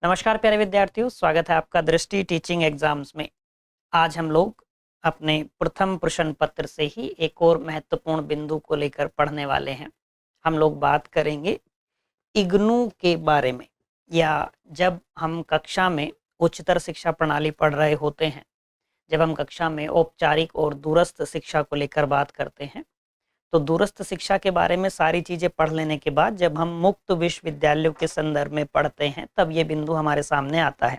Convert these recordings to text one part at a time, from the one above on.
नमस्कार प्यारे विद्यार्थियों, स्वागत है आपका दृष्टि टीचिंग एग्जाम्स में। आज हम लोग अपने प्रथम प्रश्न पत्र से ही एक और महत्वपूर्ण बिंदु को लेकर पढ़ने वाले हैं। हम लोग बात करेंगे इग्नू के बारे में, या जब हम कक्षा में उच्चतर शिक्षा प्रणाली पढ़ रहे होते हैं, जब हम कक्षा में औपचारिक और दूरस्थ शिक्षा को लेकर बात करते हैं, तो दूरस्थ शिक्षा के बारे में सारी चीजें पढ़ लेने के बाद जब हम मुक्त विश्वविद्यालयों के संदर्भ में पढ़ते हैं, तब ये बिंदु हमारे सामने आता है।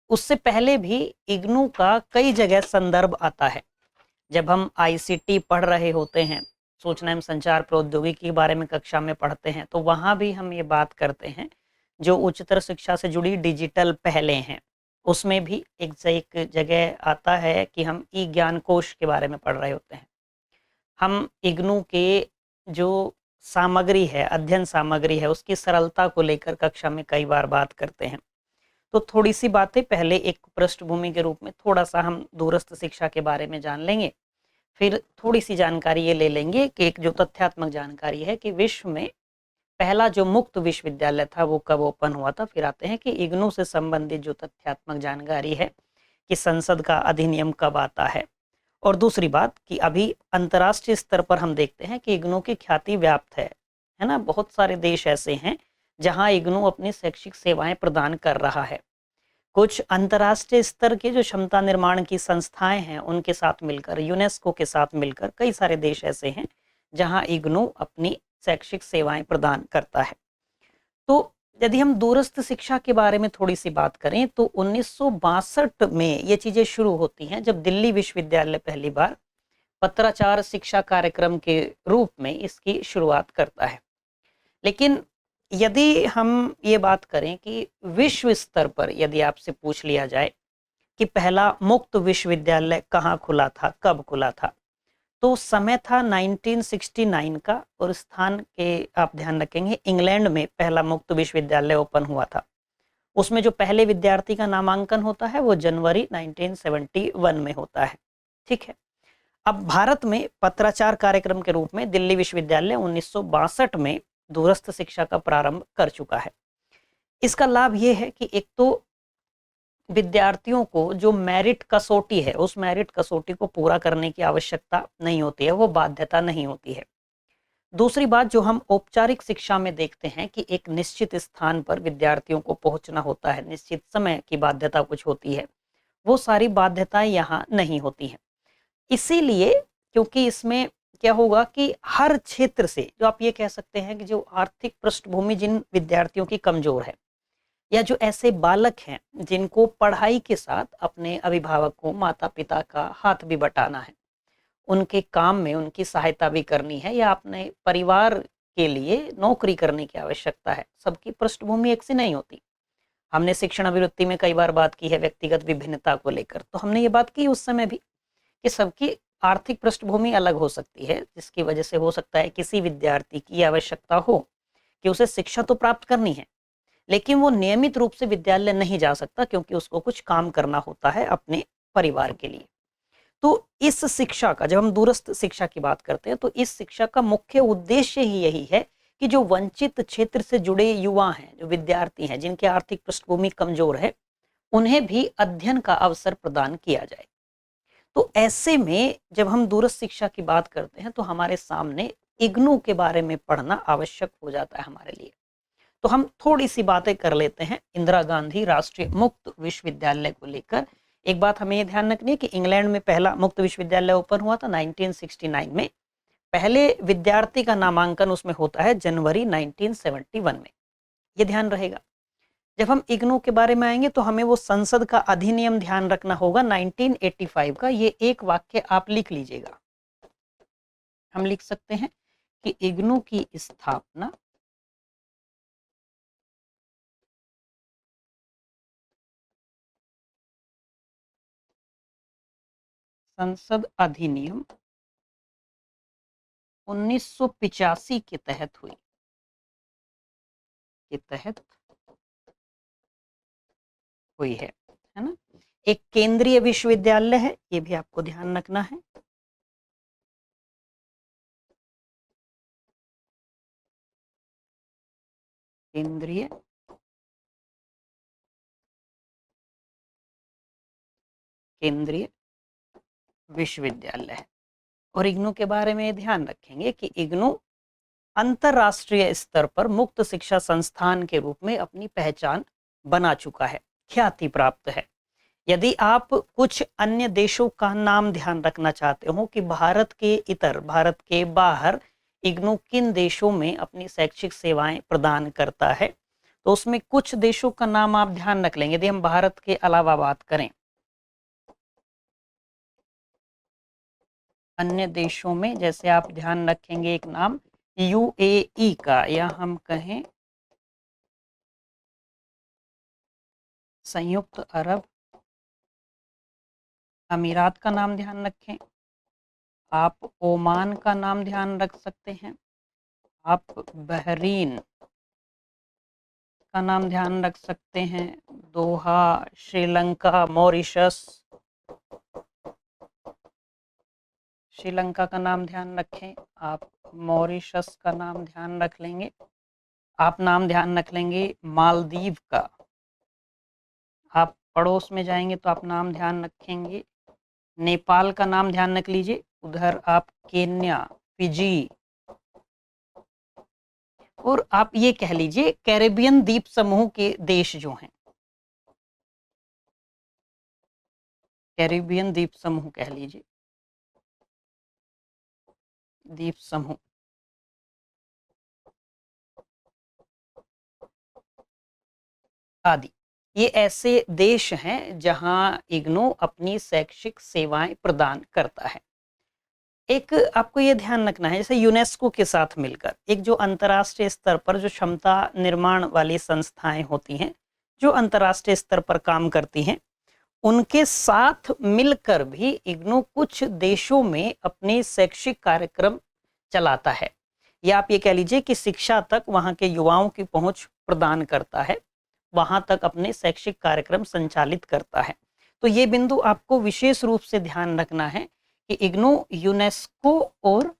उससे पहले भी इग्नू का कई जगह संदर्भ आता है। जब हम आईसीटी पढ़ रहे होते हैं, सूचना एवं संचार प्रौद्योगिकी के बारे में कक्षा में पढ़ते हैं, तो वहां भी हम ये बात करते हैं, जो उच्चतर शिक्षा से जुड़ी डिजिटल पहलें हैं, उसमें भी एक जगह आता है कि हम ई ज्ञान कोश के बारे में पढ़ रहे होते हैं। हम इग्नू के जो सामग्री है, अध्ययन सामग्री है, उसकी सरलता को लेकर कक्षा में कई बार बात करते हैं। तो थोड़ी सी बातें पहले एक पृष्ठभूमि के रूप में थोड़ा सा हम दूरस्थ शिक्षा के बारे में जान लेंगे, फिर थोड़ी सी जानकारी ये ले लेंगे कि एक जो तथ्यात्मक जानकारी है कि विश्व में पहला जो मुक्त विश्वविद्यालय था वो कब ओपन हुआ था। फिर आते हैं कि इग्नू से संबंधित जो तथ्यात्मक जानकारी है कि संसद का अधिनियम कब आता है। और दूसरी बात कि अभी अंतर्राष्ट्रीय स्तर पर हम देखते हैं कि इग्नू की ख्याति व्याप्त है ना। बहुत सारे देश ऐसे हैं जहां इग्नू अपनी शैक्षिक सेवाएं प्रदान कर रहा है। कुछ अंतर्राष्ट्रीय स्तर के जो क्षमता निर्माण की संस्थाएं हैं, उनके साथ मिलकर, यूनेस्को के साथ मिलकर कई सारे देश ऐसे हैं जहां इग्नू अपनी शैक्षिक सेवाएं प्रदान करता है। तो यदि हम दूरस्थ शिक्षा के बारे में थोड़ी सी बात करें, तो 1962 में ये चीजें शुरू होती हैं, जब दिल्ली विश्वविद्यालय पहली बार पत्राचार शिक्षा कार्यक्रम के रूप में इसकी शुरुआत करता है। लेकिन यदि हम ये बात करें कि विश्व स्तर पर यदि आपसे पूछ लिया जाए कि पहला मुक्त विश्वविद्यालय कहाँ खुला था, कब खुला था, तो समय था 1969 का, और स्थान के आप ध्यान रखेंगे, इंग्लैंड में पहला मुक्त विश्वविद्यालय ओपन हुआ था। उसमें जो पहले विद्यार्थी का नामांकन होता है वो जनवरी 1971 में होता है। ठीक है। अब भारत में पत्राचार कार्यक्रम के रूप में दिल्ली विश्वविद्यालय 1962 में दूरस्थ शिक्षा का प्रारंभ कर चुका है। इसका लाभ ये है कि एक तो विद्यार्थियों को जो मेरिट कसौटी है, उस मेरिट कसौटी को पूरा करने की आवश्यकता नहीं होती है, वो बाध्यता नहीं होती है। दूसरी बात जो हम औपचारिक शिक्षा में देखते हैं कि एक निश्चित स्थान पर विद्यार्थियों को पहुंचना होता है, निश्चित समय की बाध्यता कुछ होती है, वो सारी बाध्यताएं यहाँ नहीं होती हैं। इसीलिए, क्योंकि इसमें क्या होगा कि हर क्षेत्र से, जो आप ये कह सकते हैं कि जो आर्थिक पृष्ठभूमि जिन विद्यार्थियों की कमजोर है, या जो ऐसे बालक हैं जिनको पढ़ाई के साथ अपने अभिभावकों, माता पिता का हाथ भी बटाना है, उनके काम में उनकी सहायता भी करनी है, या अपने परिवार के लिए नौकरी करने की आवश्यकता है, सबकी पृष्ठभूमि एक सी नहीं होती। हमने शिक्षण अभिवृत्ति में कई बार बात की है व्यक्तिगत विभिन्नता को लेकर, तो हमने ये बात की उस समय भी कि सबकी आर्थिक पृष्ठभूमि अलग हो सकती है, जिसकी वजह से हो सकता है किसी विद्यार्थी की आवश्यकता हो कि उसे शिक्षा तो प्राप्त करनी है, लेकिन वो नियमित रूप से विद्यालय नहीं जा सकता क्योंकि उसको कुछ काम करना होता है अपने परिवार के लिए। तो इस शिक्षा का, जब हम दूरस्थ शिक्षा की बात करते हैं, तो इस शिक्षा का मुख्य उद्देश्य ही यही है कि जो वंचित क्षेत्र से जुड़े युवा हैं, जो विद्यार्थी हैं, जिनकी आर्थिक पृष्ठभूमि कमजोर है, उन्हें भी अध्ययन का अवसर प्रदान किया जाए। तो ऐसे में जब हम दूरस्थ शिक्षा की बात करते हैं, तो हमारे सामने इग्नू के बारे में पढ़ना आवश्यक हो जाता है हमारे लिए। तो हम थोड़ी सी बातें कर लेते हैं इंदिरा गांधी राष्ट्रीय मुक्त विश्वविद्यालय को लेकर। एक बात हमें ये ध्यान रखनी है कि इंग्लैंड में पहला मुक्त विश्वविद्यालय ओपन हुआ था 1969 में। पहले विद्यार्थी का नामांकन उसमें होता है जनवरी 1971 में, ये ध्यान रहेगा। जब हम इग्नू के बारे में आएंगे तो हमें वो संसद का अधिनियम ध्यान रखना होगा 1985 का। ये एक वाक्य आप लिख लीजिएगा। हम लिख सकते हैं कि इग्नू की स्थापना संसद अधिनियम 1985 के तहत हुई, के तहत हुई है ना। एक केंद्रीय विश्वविद्यालय है, ये भी आपको ध्यान रखना है। केंद्रीय केंद्रीय विश्वविद्यालय है। और इग्नू के बारे में ध्यान रखेंगे कि इग्नू अंतरराष्ट्रीय स्तर पर मुक्त शिक्षा संस्थान के रूप में अपनी पहचान बना चुका है, ख्याति प्राप्त है। यदि आप कुछ अन्य देशों का नाम ध्यान रखना चाहते हो कि भारत के इतर, भारत के बाहर इग्नू किन देशों में अपनी शैक्षिक सेवाएं प्रदान करता है, तो उसमें कुछ देशों का नाम आप ध्यान रख लेंगे। यदि हम भारत के अलावा बात करें, अन्य देशों में जैसे आप ध्यान रखेंगे एक नाम यूएई का, या हम कहें संयुक्त अरब अमीरात का नाम ध्यान रखें, आप ओमान का नाम ध्यान रख सकते हैं, आप बहरीन का नाम ध्यान रख सकते हैं, दोहा, श्रीलंका, मॉरिशस, श्रीलंका का नाम ध्यान रखें, आप मॉरिशस का नाम ध्यान रख लेंगे, आप नाम ध्यान रख लेंगे मालदीव का, आप पड़ोस में जाएंगे तो आप नाम ध्यान रखेंगे नेपाल का नाम ध्यान रख लीजिए, उधर आप केन्या, फिजी, और आप ये कह लीजिए कैरेबियन द्वीप समूह के देश जो हैं, कैरेबियन द्वीप समूह कह लीजिए, द्वीप समूह आदि, ये ऐसे देश हैं जहां इग्नू अपनी शैक्षिक सेवाएं प्रदान करता है। एक आपको ये ध्यान रखना है, जैसे यूनेस्को के साथ मिलकर एक जो अंतर्राष्ट्रीय स्तर पर जो क्षमता निर्माण वाली संस्थाएं होती हैं, जो अंतर्राष्ट्रीय स्तर पर काम करती हैं, उनके साथ मिलकर भी इग्नू कुछ देशों में अपने शैक्षिक कार्यक्रम चलाता है, या आप ये कह लीजिए कि शिक्षा तक वहाँ के युवाओं की पहुँच प्रदान करता है, वहाँ तक अपने शैक्षिक कार्यक्रम संचालित करता है। तो ये बिंदु आपको विशेष रूप से ध्यान रखना है कि इग्नू यूनेस्को और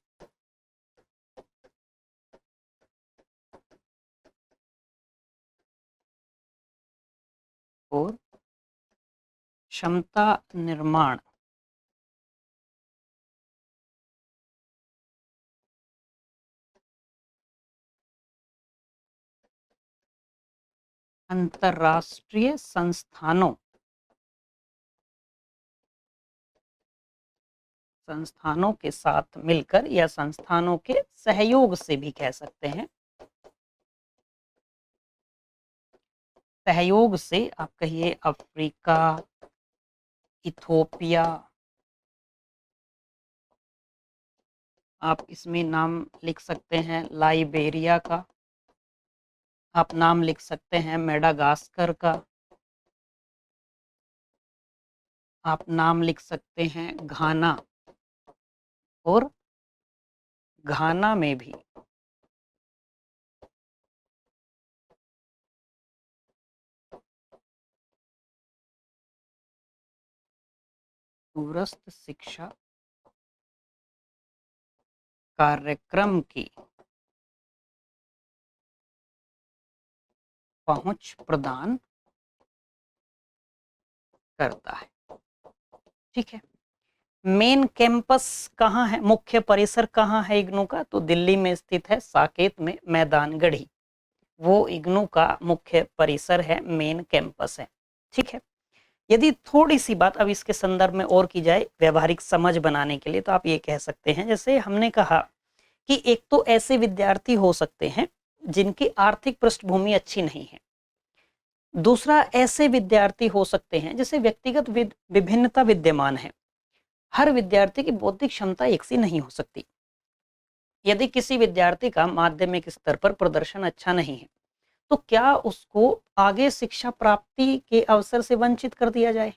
क्षमता निर्माण अंतरराष्ट्रीय संस्थानों के साथ मिलकर, या संस्थानों के सहयोग से भी कह सकते हैं, सहयोग से आप कहिए अफ्रीका, इथोपिया, आप इसमें नाम लिख सकते हैं लाइबेरिया का, आप नाम लिख सकते हैं मेडागास्कर का, आप नाम लिख सकते हैं घाना, और घाना में भी दूरस्थ शिक्षा कार्यक्रम की पहुंच प्रदान करता है। ठीक है, मेन कैंपस कहाँ है, मुख्य परिसर कहाँ है इग्नू का, तो दिल्ली में स्थित है, साकेत में मैदान गढ़ी, वो इग्नू का मुख्य परिसर है, मेन कैंपस है। ठीक है, यदि थोड़ी सी बात अब इसके संदर्भ में और की जाए व्यवहारिक समझ बनाने के लिए, तो आप ये कह सकते हैं, जैसे हमने कहा कि एक तो ऐसे विद्यार्थी हो सकते हैं जिनकी आर्थिक पृष्ठभूमि अच्छी नहीं है, दूसरा ऐसे विद्यार्थी हो सकते हैं जैसे व्यक्तिगत विभिन्नता विद्यमान है, हर विद्यार्थी की बौद्धिक क्षमता एक सी नहीं हो सकती। यदि किसी विद्यार्थी का माध्यमिक स्तर पर प्रदर्शन अच्छा नहीं है, तो क्या उसको आगे शिक्षा प्राप्ति के अवसर से वंचित कर दिया जाए,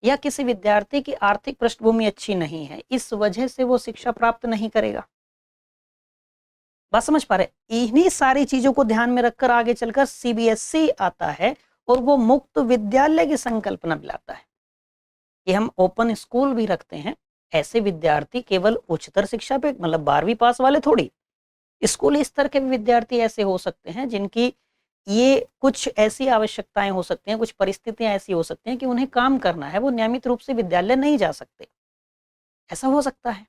या किसी विद्यार्थी की आर्थिक पृष्ठभूमि अच्छी नहीं है, इस वजह से वो शिक्षा प्राप्त नहीं करेगा? बात समझ पा रहे? इन्हीं सारी चीजों को ध्यान में रखकर आगे चलकर सीबीएसई आता है और वो मुक्त विद्यालय की संकल्पना लाता है कि हम ओपन स्कूल भी रखते हैं। ऐसे विद्यार्थी केवल उच्चतर शिक्षा पे, मतलब 12वीं पास वाले थोड़ी, स्कूली स्तर के विद्यार्थी ऐसे हो सकते हैं जिनकी ये कुछ ऐसी आवश्यकताएं हो सकती हैं, कुछ परिस्थितियां ऐसी हो सकती हैं कि उन्हें काम करना है, वो नियमित रूप से विद्यालय नहीं जा सकते, ऐसा हो सकता है।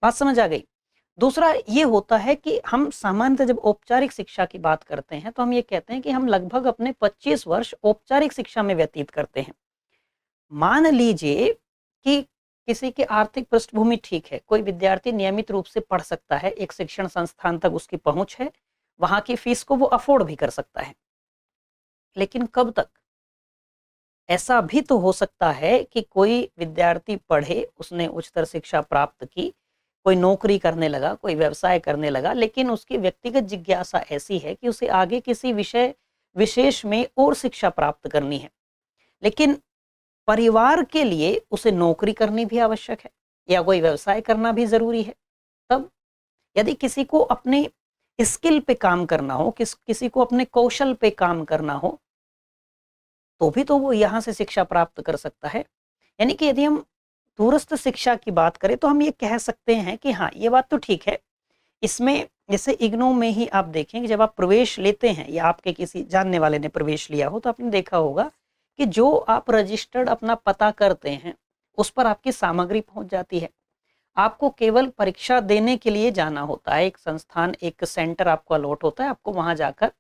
बात समझ आ गई। दूसरा ये होता है कि हम सामान्यतः जब औपचारिक शिक्षा की बात करते हैं तो हम ये कहते हैं कि हम लगभग अपने 25 वर्ष औपचारिक शिक्षा में व्यतीत करते हैं। मान लीजिए कि किसी की आर्थिक पृष्ठभूमि ठीक है, कोई विद्यार्थी नियमित रूप से पढ़ सकता है, एक शिक्षण संस्थान तक उसकी पहुंच है, वहां की फीस को वो अफोर्ड भी कर सकता है। लेकिन कब तक? ऐसा भी तो हो सकता है कि कोई विद्यार्थी पढ़े, उसने उच्चतर शिक्षा प्राप्त की, कोई नौकरी करने लगा, कोई व्यवसाय करने लगा, लेकिन उसकी व्यक्तिगत जिज्ञासा ऐसी है कि उसे आगे किसी विषय विशेष में और शिक्षा प्राप्त करनी है, लेकिन परिवार के लिए उसे नौकरी करनी भी आवश्यक है या कोई व्यवसाय करना भी जरूरी है। तब यदि किसी को अपने स्किल पे काम करना हो, किसी को अपने कौशल पे काम करना हो, तो भी तो वो यहाँ से शिक्षा प्राप्त कर सकता है। यानी कि यदि हम दूरस्थ शिक्षा की बात करें तो हम ये कह सकते हैं कि हाँ, ये बात तो ठीक है। इसमें जैसे इग्नू में ही आप देखेंगे, जब आप प्रवेश लेते हैं या आपके किसी जानने वाले ने प्रवेश लिया हो, तो आपने देखा होगा कि जो आप रजिस्टर्ड अपना पता करते हैं उस पर आपकी सामग्री पहुंच जाती है। आपको केवल परीक्षा देने के लिए जाना होता है, एक संस्थान, एक सेंटर आपको अलॉट होता है, आपको वहां जाकर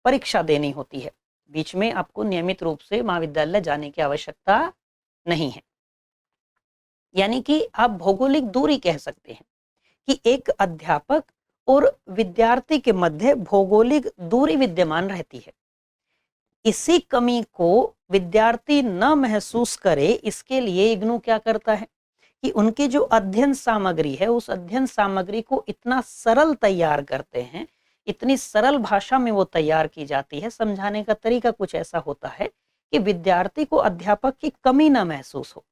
परीक्षा देनी होती है। बीच में आपको नियमित रूप से महाविद्यालय जाने की आवश्यकता नहीं है। यानी कि आप भौगोलिक दूरी कह सकते हैं कि एक अध्यापक और विद्यार्थी के मध्य भौगोलिक दूरी विद्यमान रहती है। इसी कमी को विद्यार्थी न महसूस करे, इसके लिए इग्नू क्या करता है कि उनकी जो अध्ययन सामग्री है, उस अध्ययन सामग्री को इतना सरल तैयार करते हैं, इतनी सरल भाषा में वो तैयार की जाती है, समझाने का तरीका कुछ ऐसा होता है कि विद्यार्थी को अध्यापक की कमी ना महसूस हो।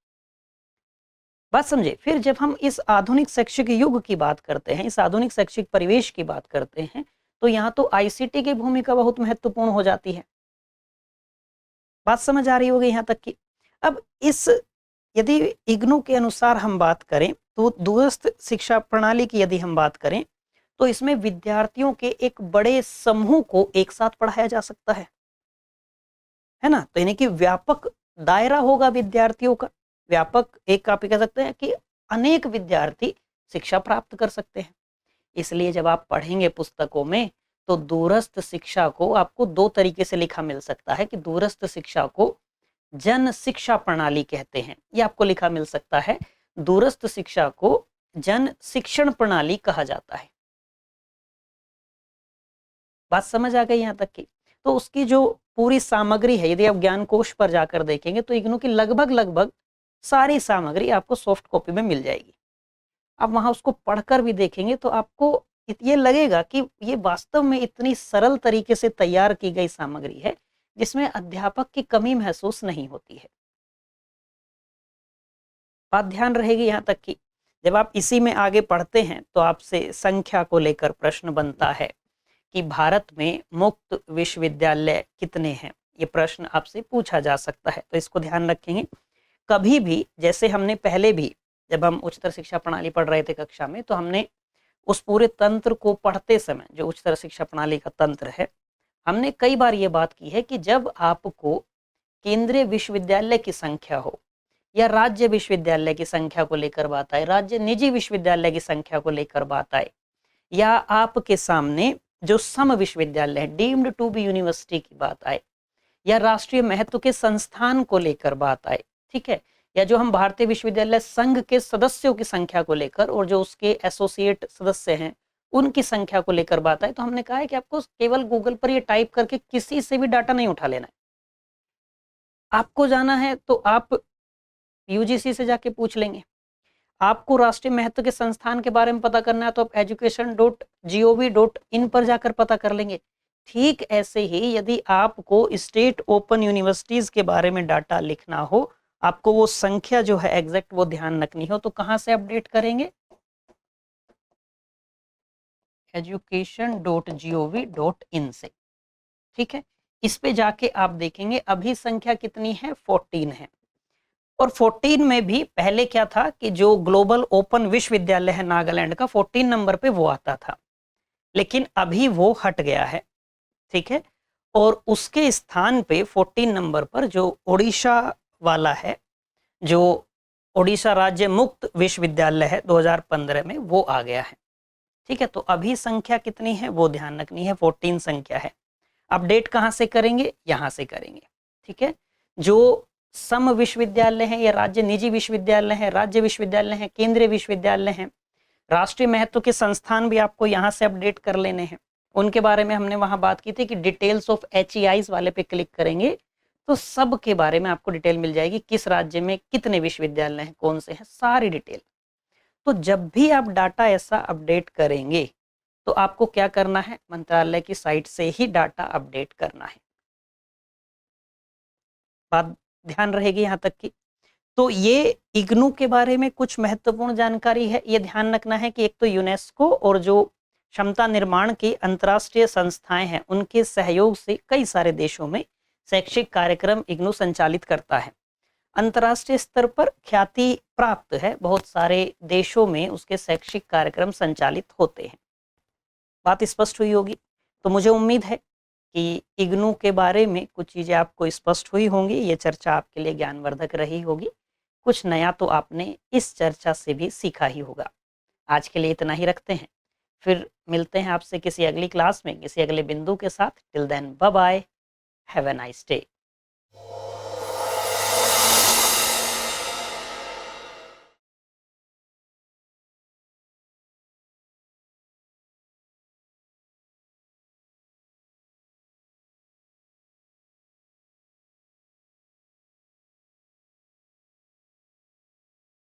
बात समझे। फिर जब हम इस आधुनिक शैक्षिक युग की बात करते हैं, इस आधुनिक शैक्षिक परिवेश की बात करते हैं, तो यहाँ तो आईसीटी की भूमिका बहुत महत्वपूर्ण हो जाती है। बात समझ आ रही होगी यहाँ तक की। अब इस यदि इग्नू के अनुसार हम बात करें तो दूरस्थ शिक्षा प्रणाली की यदि हम बात करें तो इसमें विद्यार्थियों के एक बड़े समूह को एक साथ पढ़ाया जा सकता है ना। तो यानी कि व्यापक दायरा होगा विद्यार्थियों का, व्यापक, एक आप कह सकते हैं कि अनेक विद्यार्थी शिक्षा प्राप्त कर सकते हैं। इसलिए जब आप पढ़ेंगे पुस्तकों में तो दूरस्थ शिक्षा को आपको दो तरीके से लिखा मिल सकता है कि दूरस्थ शिक्षा को जन शिक्षा प्रणाली कहते हैं, ये आपको लिखा मिल सकता है। दूरस्थ शिक्षा को जन शिक्षण प्रणाली कहा जाता है। बात समझ आ गई यहाँ तक की। तो उसकी जो पूरी सामग्री है, यदि आप ज्ञान कोश पर जाकर देखेंगे तो इग्नू की लगभग लगभग सारी सामग्री आपको सॉफ्ट कॉपी में मिल जाएगी। आप वहां उसको पढ़कर भी देखेंगे तो आपको ये लगेगा कि ये वास्तव में इतनी सरल तरीके से तैयार की गई सामग्री है जिसमें अध्यापक की कमी महसूस नहीं होती है। बात ध्यान रहेगी यहाँ तक कि जब आप इसी में आगे पढ़ते हैं तो आपसे संख्या को लेकर प्रश्न बनता है कि भारत में मुक्त विश्वविद्यालय कितने हैं, ये प्रश्न आपसे पूछा जा सकता है। तो इसको ध्यान रखेंगे। कभी भी, जैसे हमने पहले भी जब हम उच्चतर शिक्षा प्रणाली पढ़ रहे थे कक्षा में, तो हमने उस पूरे तंत्र को पढ़ते समय, जो उच्चतर शिक्षा प्रणाली का तंत्र है, हमने कई बार ये बात की है कि जब आपको केंद्रीय विश्वविद्यालय की संख्या हो या राज्य विश्वविद्यालय की संख्या को लेकर बात आए, राज्य निजी विश्वविद्यालय की संख्या को लेकर बात आए, या आपके सामने जो सम विश्वविद्यालय है, डीम्ड टू बी यूनिवर्सिटी की बात आए, या राष्ट्रीय महत्व के संस्थान को लेकर बात आए, ठीक है, या जो हम भारतीय विश्वविद्यालय संघ के सदस्यों की संख्या को लेकर और जो उसके एसोसिएट सदस्य हैं उनकी संख्या को लेकर बात आए, तो हमने कहा है कि आपको केवल गूगल पर ये टाइप करके किसी से भी डाटा नहीं उठा लेना है। आपको जाना है तो आप यूजीसी से जाके पूछ लेंगे। आपको राष्ट्रीय महत्व के संस्थान के बारे में पता करना है तो आप education.gov.in पर जाकर पता कर लेंगे। ठीक ऐसे ही यदि आपको स्टेट ओपन यूनिवर्सिटीज के बारे में डाटा लिखना हो, आपको वो संख्या जो है एग्जैक्ट वो ध्यान रखनी हो, तो कहां से अपडेट करेंगे? education.gov.in से। ठीक है, इस पे जाके आप देखेंगे अभी संख्या कितनी है, 14 है। और 14 में भी पहले क्या था कि जो ग्लोबल ओपन विश्वविद्यालय है नागालैंड का, 14 नंबर पे वो आता था, लेकिन अभी वो हट गया है। ठीक है। और उसके स्थान पे 14 नंबर पर जो ओडिशा वाला है, जो ओडिशा राज्य मुक्त विश्वविद्यालय है 2015 में, वो आ गया है। ठीक है, तो अभी संख्या कितनी है वो ध्यान रखनी है, 14 संख्या है। अपडेट कहाँ से करेंगे, यहाँ से करेंगे। ठीक है, जो सम विश्वविद्यालय है या राज्य निजी विश्वविद्यालय है, राज्य विश्वविद्यालय है, केंद्रीय विश्वविद्यालय है, राष्ट्रीय महत्व के संस्थान भी आपको यहाँ से अपडेट कर लेने हैं। उनके बारे में हमने वहां बात की थी कि डिटेल्स ऑफ HEIs वाले पे क्लिक करेंगे तो सब के बारे में आपको डिटेल मिल जाएगी, किस राज्य में कितने विश्वविद्यालय हैं, कौन से हैं, सारी डिटेल। तो जब भी आप डाटा ऐसा अपडेट करेंगे तो आपको क्या करना है, मंत्रालय की साइट से ही डाटा अपडेट करना है। बात ध्यान रहेगी यहाँ तक की। तो ये इग्नू के बारे में कुछ महत्वपूर्ण जानकारी है। ये ध्यान रखना है कि एक तो यूनेस्को और जो क्षमता निर्माण की अंतर्राष्ट्रीय संस्थाएं हैं उनके सहयोग से कई सारे देशों में शैक्षिक कार्यक्रम इग्नू संचालित करता है। अंतर्राष्ट्रीय स्तर पर ख्याति प्राप्त है, बहुत सारे देशों में उसके शैक्षिक कार्यक्रम संचालित होते हैं। बात स्पष्ट हुई होगी। तो मुझे उम्मीद है कि इग्नू के बारे में कुछ चीज़ें आपको स्पष्ट हुई होंगी। ये चर्चा आपके लिए ज्ञानवर्धक रही होगी। कुछ नया तो आपने इस चर्चा से भी सीखा ही होगा। आज के लिए इतना ही रखते हैं, फिर मिलते हैं आपसे किसी अगली क्लास में किसी अगले बिंदु के साथ। Till then bye bye, have a nice day.